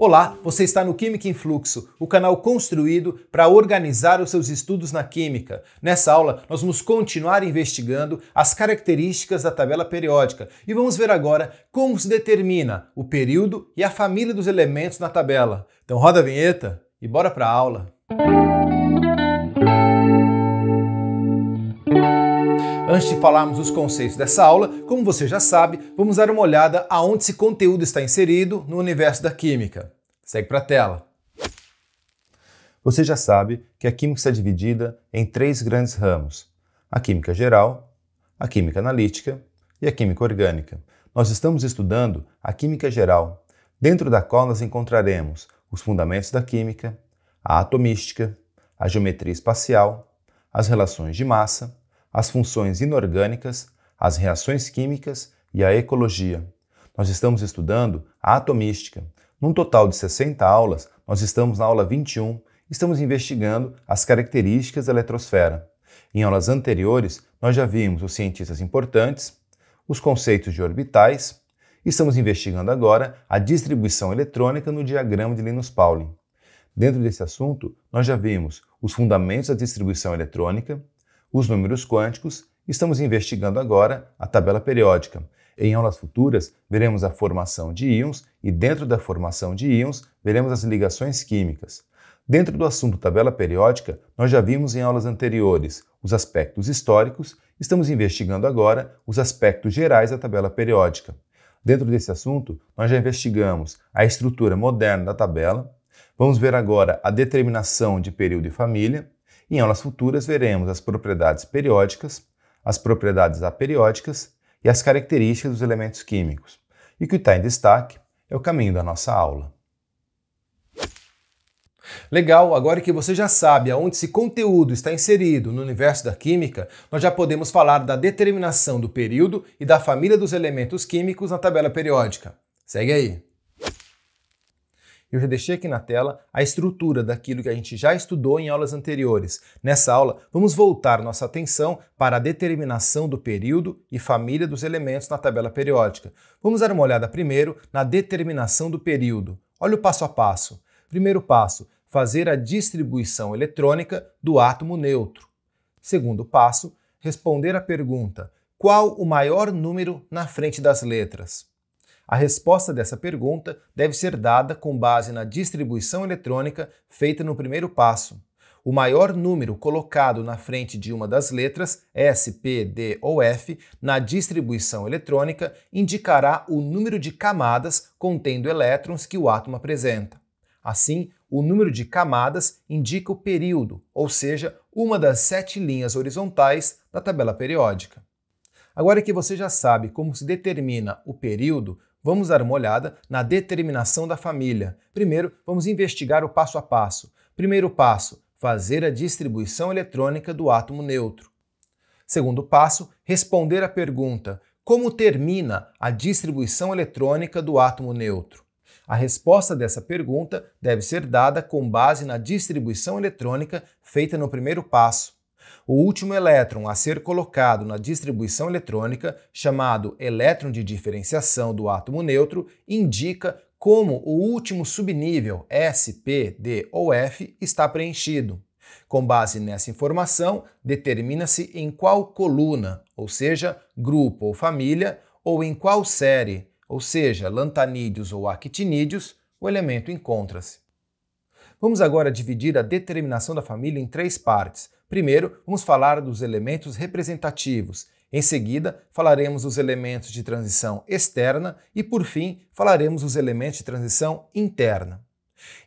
Olá, você está no Química em Fluxo, o canal construído para organizar os seus estudos na química. Nessa aula, nós vamos continuar investigando as características da tabela periódica e vamos ver agora como se determina o período e a família dos elementos na tabela. Então roda a vinheta e bora para a aula. Antes de falarmos dos conceitos dessa aula, como você já sabe, vamos dar uma olhada aonde esse conteúdo está inserido no universo da química. Segue para a tela. Você já sabe que a química está dividida em três grandes ramos: a química geral, a química analítica e a química orgânica. Nós estamos estudando a química geral, dentro da qual nós encontraremos os fundamentos da química, a atomística, a geometria espacial, as relações de massa, as funções inorgânicas, as reações químicas e a ecologia. Nós estamos estudando a atomística. Num total de 60 aulas, nós estamos na aula 21, estamos investigando as características da eletrosfera. Em aulas anteriores, nós já vimos os cientistas importantes, os conceitos de orbitais, e estamos investigando agora a distribuição eletrônica no diagrama de Linus-Pauling. Dentro desse assunto, nós já vimos os fundamentos da distribuição eletrônica, os números quânticos, estamos investigando agora a tabela periódica. Em aulas futuras, veremos a formação de íons e dentro da formação de íons, veremos as ligações químicas. Dentro do assunto tabela periódica, nós já vimos em aulas anteriores os aspectos históricos, estamos investigando agora os aspectos gerais da tabela periódica. Dentro desse assunto, nós já investigamos a estrutura moderna da tabela, vamos ver agora a determinação de período e família. Em aulas futuras veremos as propriedades periódicas, as propriedades aperiódicas e as características dos elementos químicos. E o que está em destaque é o caminho da nossa aula. Legal, agora que você já sabe aonde esse conteúdo está inserido no universo da química, nós já podemos falar da determinação do período e da família dos elementos químicos na tabela periódica. Segue aí! Eu já deixei aqui na tela a estrutura daquilo que a gente já estudou em aulas anteriores. Nessa aula, vamos voltar nossa atenção para a determinação do período e família dos elementos na tabela periódica. Vamos dar uma olhada primeiro na determinação do período. Olha o passo a passo. Primeiro passo, fazer a distribuição eletrônica do átomo neutro. Segundo passo, responder à pergunta: qual o maior número na frente das letras? A resposta dessa pergunta deve ser dada com base na distribuição eletrônica feita no primeiro passo. O maior número colocado na frente de uma das letras, S, P, D ou F, na distribuição eletrônica, indicará o número de camadas contendo elétrons que o átomo apresenta. Assim, o número de camadas indica o período, ou seja, uma das 7 linhas horizontais da tabela periódica. Agora que você já sabe como se determina o período, vamos dar uma olhada na determinação da família. Primeiro, vamos investigar o passo a passo. Primeiro passo, fazer a distribuição eletrônica do átomo neutro. Segundo passo, responder à pergunta: como termina a distribuição eletrônica do átomo neutro? A resposta dessa pergunta deve ser dada com base na distribuição eletrônica feita no primeiro passo. O último elétron a ser colocado na distribuição eletrônica, chamado elétron de diferenciação do átomo neutro, indica como o último subnível S, P, D ou F está preenchido. Com base nessa informação, determina-se em qual coluna, ou seja, grupo ou família, ou em qual série, ou seja, lantanídeos ou actinídeos, o elemento encontra-se. Vamos agora dividir a determinação da família em 3 partes. Primeiro, vamos falar dos elementos representativos. Em seguida, falaremos dos elementos de transição externa e, por fim, falaremos dos elementos de transição interna.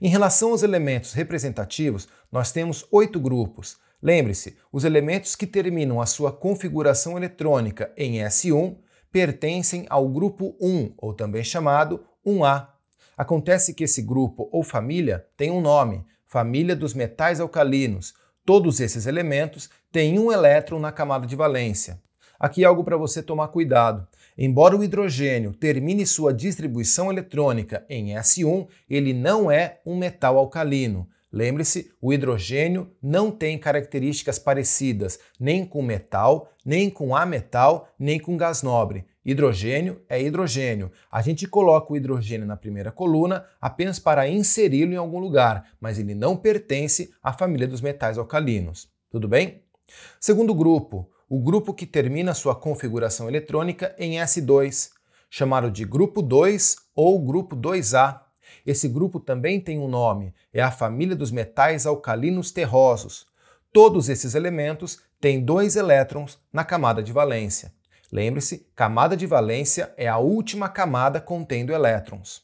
Em relação aos elementos representativos, nós temos 8 grupos. Lembre-se, os elementos que terminam a sua configuração eletrônica em S1 pertencem ao grupo 1, ou também chamado 1A. Acontece que esse grupo ou família tem um nome, família dos metais alcalinos. Todos esses elementos têm um elétron na camada de valência. Aqui algo para você tomar cuidado. Embora o hidrogênio termine sua distribuição eletrônica em S1, ele não é um metal alcalino. Lembre-se, o hidrogênio não tem características parecidas nem com metal, nem com ametal, nem com gás nobre. Hidrogênio é hidrogênio. A gente coloca o hidrogênio na primeira coluna apenas para inseri-lo em algum lugar, mas ele não pertence à família dos metais alcalinos. Tudo bem? Segundo grupo, o grupo que termina sua configuração eletrônica em S2, chamado de grupo 2 ou grupo 2A. Esse grupo também tem um nome, é a família dos metais alcalinos terrosos. Todos esses elementos têm 2 elétrons na camada de valência. Lembre-se, camada de valência é a última camada contendo elétrons.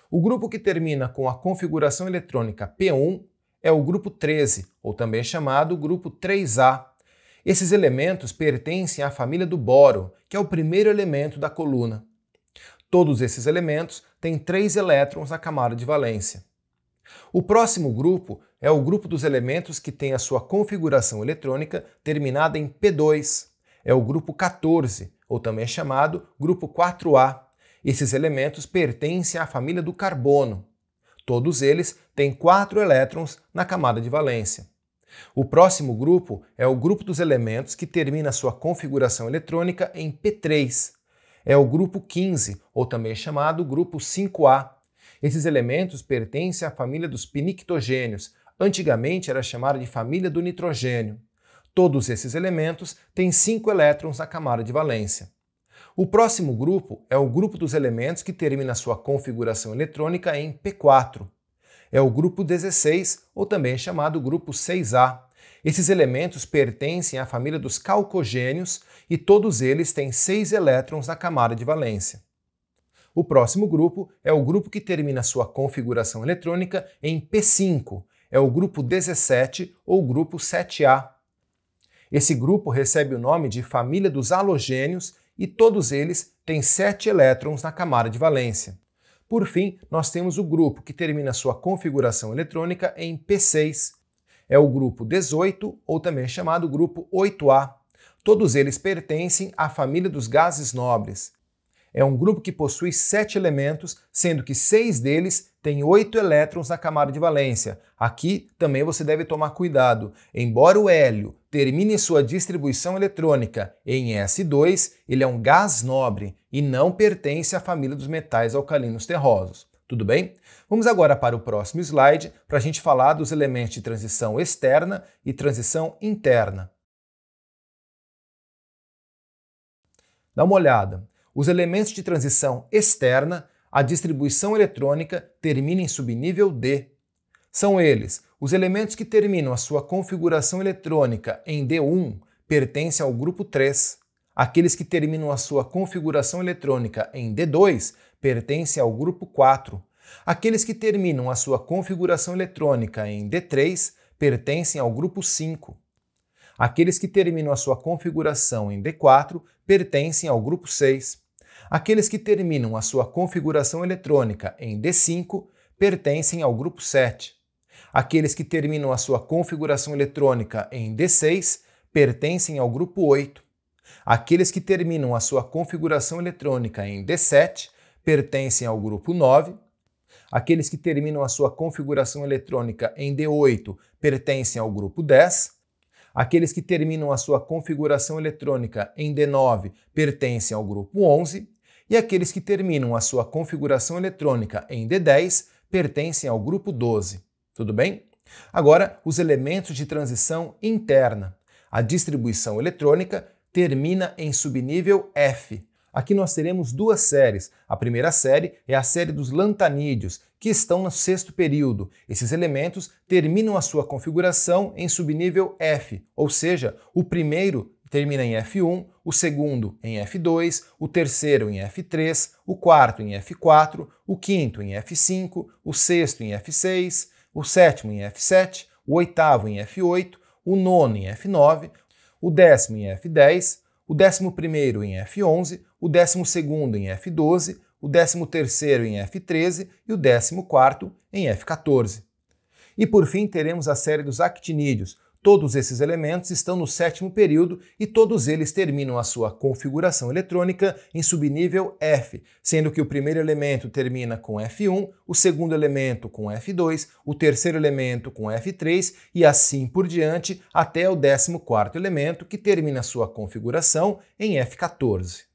O grupo que termina com a configuração eletrônica P1 é o grupo 13, ou também chamado grupo 3A. Esses elementos pertencem à família do boro, que é o primeiro elemento da coluna. Todos esses elementos têm 3 elétrons na camada de valência. O próximo grupo é o grupo dos elementos que tem a sua configuração eletrônica terminada em P2. É o grupo 14, ou também chamado grupo 4A. Esses elementos pertencem à família do carbono. Todos eles têm 4 elétrons na camada de valência. O próximo grupo é o grupo dos elementos que termina sua configuração eletrônica em P3. É o grupo 15, ou também chamado grupo 5A. Esses elementos pertencem à família dos pinictogênios. Antigamente era chamada de família do nitrogênio. Todos esses elementos têm 5 elétrons na camada de valência. O próximo grupo é o grupo dos elementos que termina sua configuração eletrônica em P4. É o grupo 16, ou também chamado grupo 6A. Esses elementos pertencem à família dos calcogênios e todos eles têm 6 elétrons na camada de valência. O próximo grupo é o grupo que termina sua configuração eletrônica em P5. É o grupo 17 ou grupo 7A. Esse grupo recebe o nome de família dos halogênios e todos eles têm 7 elétrons na camada de valência. Por fim, nós temos o grupo que termina sua configuração eletrônica em P6. É o grupo 18, ou também chamado grupo 8A. Todos eles pertencem à família dos gases nobres. É um grupo que possui 7 elementos, sendo que 6 deles têm 8 elétrons na camada de valência. Aqui também você deve tomar cuidado. Embora o hélio termine sua distribuição eletrônica em S2, ele é um gás nobre e não pertence à família dos metais alcalinos terrosos. Tudo bem? Vamos agora para o próximo slide para a gente falar dos elementos de transição externa e transição interna. Dá uma olhada. Os elementos de transição externa, a distribuição eletrônica termina em subnível D. São eles: os elementos que terminam a sua configuração eletrônica em D1 pertencem ao grupo 3. Aqueles que terminam a sua configuração eletrônica em D2 pertencem ao grupo 4. Aqueles que terminam a sua configuração eletrônica em D3 pertencem ao grupo 5. Aqueles que terminam a sua configuração em D4 pertencem ao grupo 6. Aqueles que terminam a sua configuração eletrônica em D5 pertencem ao grupo 7. Aqueles que terminam a sua configuração eletrônica em D6 pertencem ao grupo 8. Aqueles que terminam a sua configuração eletrônica em D7 pertencem ao grupo 9. Aqueles que terminam a sua configuração eletrônica em D8 pertencem ao grupo 10. Aqueles que terminam a sua configuração eletrônica em D9 pertencem ao grupo 11. E aqueles que terminam a sua configuração eletrônica em D10 pertencem ao grupo 12. Tudo bem? Agora, os elementos de transição interna. A distribuição eletrônica termina em subnível F. Aqui nós teremos 2 séries. A primeira série é a série dos lantanídeos, que estão no 6º período. Esses elementos terminam a sua configuração em subnível F, ou seja, o primeiro termina em F1, o segundo em F2, o terceiro em F3, o quarto em F4, o quinto em F5, o sexto em F6, o sétimo em F7, o oitavo em F8, o nono em F9, o 10º em F10, o 11º em F11, o 12º em F12, o 13º em F13 e o 14º em F14. E por fim teremos a série dos actinídeos. Todos esses elementos estão no 7º período e todos eles terminam a sua configuração eletrônica em subnível F, sendo que o primeiro elemento termina com F1, o segundo elemento com F2, o terceiro elemento com F3 e assim por diante até o 14º elemento que termina a sua configuração em F14.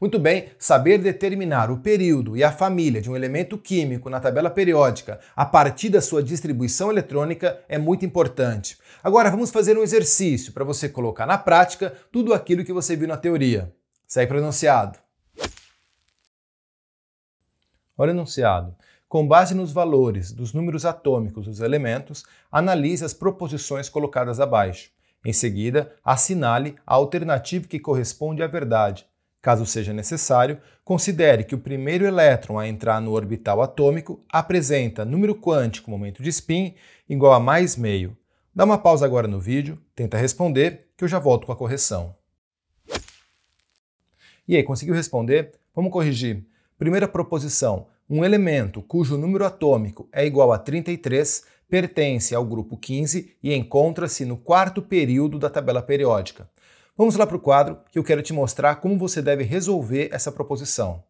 Muito bem, saber determinar o período e a família de um elemento químico na tabela periódica a partir da sua distribuição eletrônica é muito importante. Agora vamos fazer um exercício para você colocar na prática tudo aquilo que você viu na teoria. Segue para o enunciado. Olha o enunciado. Com base nos valores dos números atômicos dos elementos, analise as proposições colocadas abaixo. Em seguida, assinale a alternativa que corresponde à verdade. Caso seja necessário, considere que o primeiro elétron a entrar no orbital atômico apresenta número quântico momento de spin igual a mais meio. Dá uma pausa agora no vídeo, tenta responder, que eu já volto com a correção. E aí, conseguiu responder? Vamos corrigir. Primeira proposição. Um elemento cujo número atômico é igual a 33 pertence ao grupo 15 e encontra-se no quarto período da tabela periódica. Vamos lá para o quadro que eu quero te mostrar como você deve resolver essa proposição.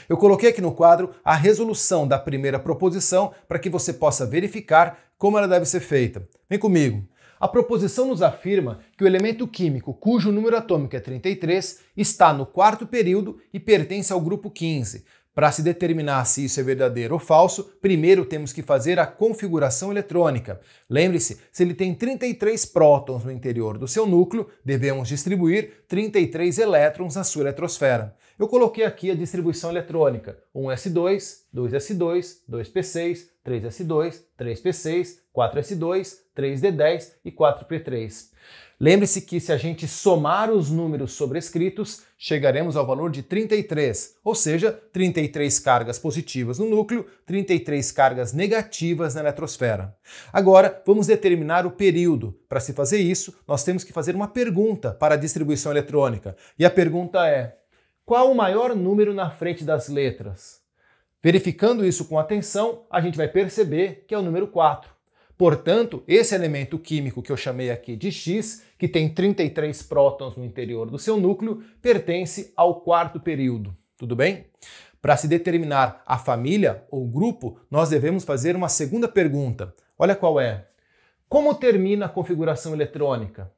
Eu coloquei aqui no quadro a resolução da primeira proposição para que você possa verificar como ela deve ser feita. Vem comigo. A proposição nos afirma que o elemento químico cujo número atômico é 33 está no quarto período e pertence ao grupo 15. Para se determinar se isso é verdadeiro ou falso, primeiro temos que fazer a configuração eletrônica. Lembre-se, se ele tem 33 prótons no interior do seu núcleo, devemos distribuir 33 elétrons na sua eletrosfera. Eu coloquei aqui a distribuição eletrônica: 1s2, 2s2, 2p6, 3s2, 3p6, 4s2, 3d10 e 4p3. Lembre-se que se a gente somar os números sobrescritos, chegaremos ao valor de 33, ou seja, 33 cargas positivas no núcleo, 33 cargas negativas na eletrosfera. Agora, vamos determinar o período. Para se fazer isso, nós temos que fazer uma pergunta para a distribuição eletrônica. E a pergunta é: qual o maior número na frente das letras? Verificando isso com atenção, a gente vai perceber que é o número 4. Portanto, esse elemento químico que eu chamei aqui de X, que tem 33 prótons no interior do seu núcleo, pertence ao quarto período. Tudo bem? Para se determinar a família ou grupo, nós devemos fazer uma segunda pergunta. Olha qual é. Como termina a configuração eletrônica?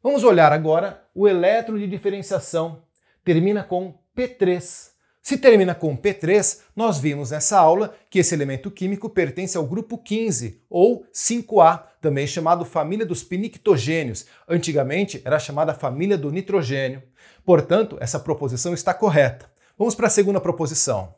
Vamos olhar agora o elétron de diferenciação. Termina com P3. Se termina com P3, nós vimos nessa aula que esse elemento químico pertence ao grupo 15, ou 5A, também chamado família dos pinictogênios. Antigamente era chamada família do nitrogênio. Portanto, essa proposição está correta. Vamos para a segunda proposição.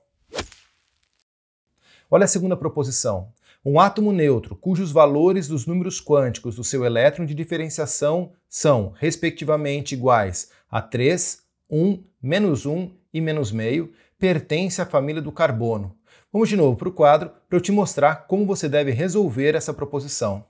Olha a segunda proposição. Um átomo neutro, cujos valores dos números quânticos do seu elétron de diferenciação são, respectivamente, iguais a 3, 1, menos 1 e menos meio, pertence à família do carbono. Vamos de novo para o quadro para eu te mostrar como você deve resolver essa proposição.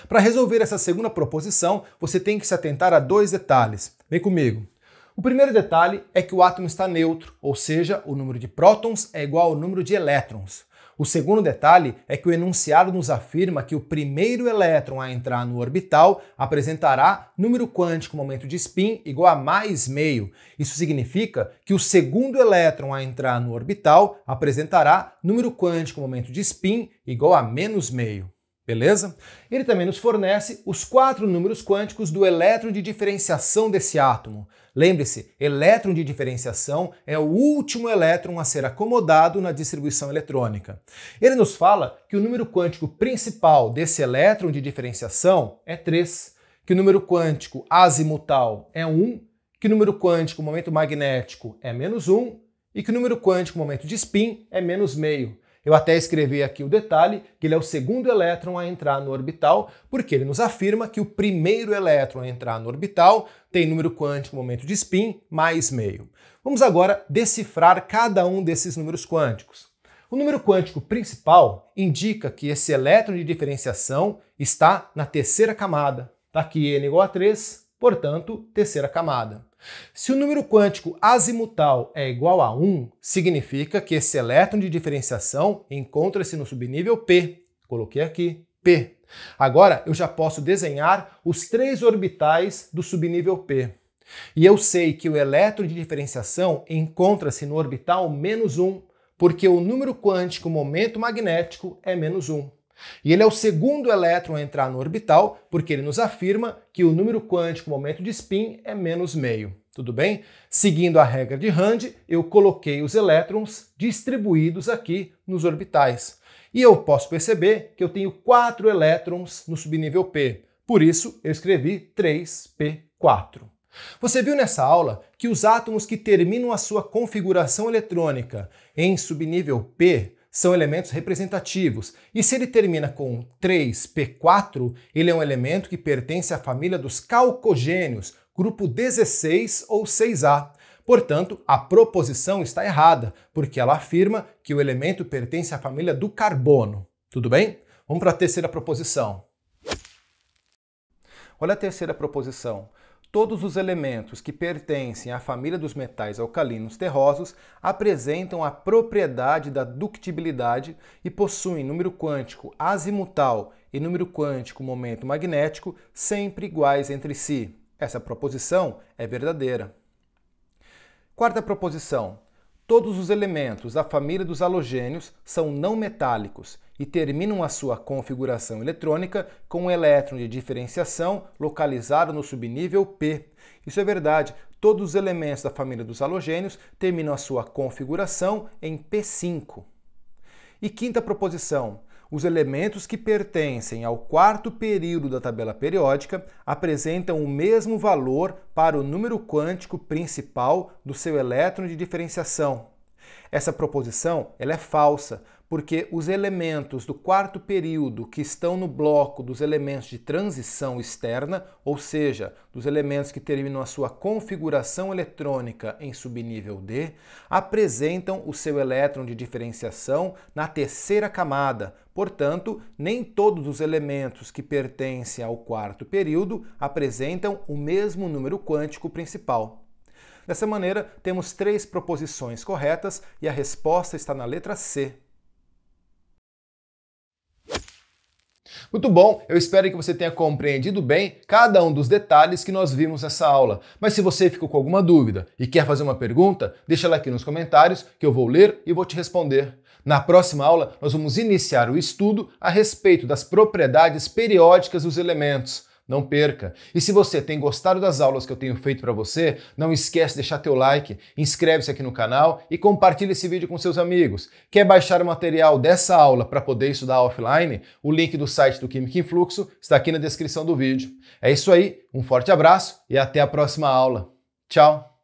Para resolver essa segunda proposição, você tem que se atentar a dois detalhes. Vem comigo. O primeiro detalhe é que o átomo está neutro, ou seja, o número de prótons é igual ao número de elétrons. O segundo detalhe é que o enunciado nos afirma que o primeiro elétron a entrar no orbital apresentará número quântico momento de spin igual a mais meio. Isso significa que o segundo elétron a entrar no orbital apresentará número quântico momento de spin igual a menos meio. Beleza? Ele também nos fornece os 4 números quânticos do elétron de diferenciação desse átomo. Lembre-se, elétron de diferenciação é o último elétron a ser acomodado na distribuição eletrônica. Ele nos fala que o número quântico principal desse elétron de diferenciação é 3, que o número quântico azimutal é 1, que o número quântico momento magnético é menos 1 e que o número quântico momento de spin é menos meio. Eu até escrevi aqui o detalhe que ele é o segundo elétron a entrar no orbital, porque ele nos afirma que o primeiro elétron a entrar no orbital tem número quântico momento de spin mais meio. Vamos agora decifrar cada um desses números quânticos. O número quântico principal indica que esse elétron de diferenciação está na terceira camada. Está aqui n igual a 3, portanto, terceira camada. Se o número quântico azimutal é igual a 1, significa que esse elétron de diferenciação encontra-se no subnível P. Coloquei aqui, P. Agora eu já posso desenhar os 3 orbitais do subnível P. E eu sei que o elétron de diferenciação encontra-se no orbital menos 1, porque o número quântico momento magnético é menos 1. E ele é o segundo elétron a entrar no orbital, porque ele nos afirma que o número quântico momento de spin é menos meio. Tudo bem? Seguindo a regra de Rand, eu coloquei os elétrons distribuídos aqui nos orbitais. E eu posso perceber que eu tenho 4 elétrons no subnível P. Por isso, eu escrevi 3p4. Você viu nessa aula que os átomos que terminam a sua configuração eletrônica em subnível P são elementos representativos. E se ele termina com 3p4, ele é um elemento que pertence à família dos calcogênios, grupo 16 ou 6a. Portanto, a proposição está errada, porque ela afirma que o elemento pertence à família do carbono. Tudo bem? Vamos para a terceira proposição. Olha a terceira proposição. Todos os elementos que pertencem à família dos metais alcalinos terrosos apresentam a propriedade da ductibilidade e possuem número quântico azimutal e número quântico momento magnético sempre iguais entre si. Essa proposição é verdadeira. Quarta proposição. Todos os elementos da família dos halogênios são não metálicos e terminam a sua configuração eletrônica com um elétron de diferenciação localizado no subnível P. Isso é verdade. Todos os elementos da família dos halogênios terminam a sua configuração em P5. E quinta proposição. Os elementos que pertencem ao quarto período da tabela periódica apresentam o mesmo valor para o número quântico principal do seu elétron de diferenciação. Essa proposição ela é falsa, porque os elementos do quarto período que estão no bloco dos elementos de transição externa, ou seja, dos elementos que terminam a sua configuração eletrônica em subnível D, apresentam o seu elétron de diferenciação na terceira camada. Portanto, nem todos os elementos que pertencem ao quarto período apresentam o mesmo número quântico principal. Dessa maneira, temos 3 proposições corretas e a resposta está na letra C. Muito bom, eu espero que você tenha compreendido bem cada um dos detalhes que nós vimos nessa aula. Mas se você ficou com alguma dúvida e quer fazer uma pergunta, deixa ela aqui nos comentários que eu vou ler e vou te responder. Na próxima aula, nós vamos iniciar o estudo a respeito das propriedades periódicas dos elementos. Não perca! E se você tem gostado das aulas que eu tenho feito para você, não esquece de deixar teu like, inscreve-se aqui no canal e compartilha esse vídeo com seus amigos. Quer baixar o material dessa aula para poder estudar offline? O link do site do Química em Fluxo está aqui na descrição do vídeo. É isso aí, um forte abraço e até a próxima aula. Tchau!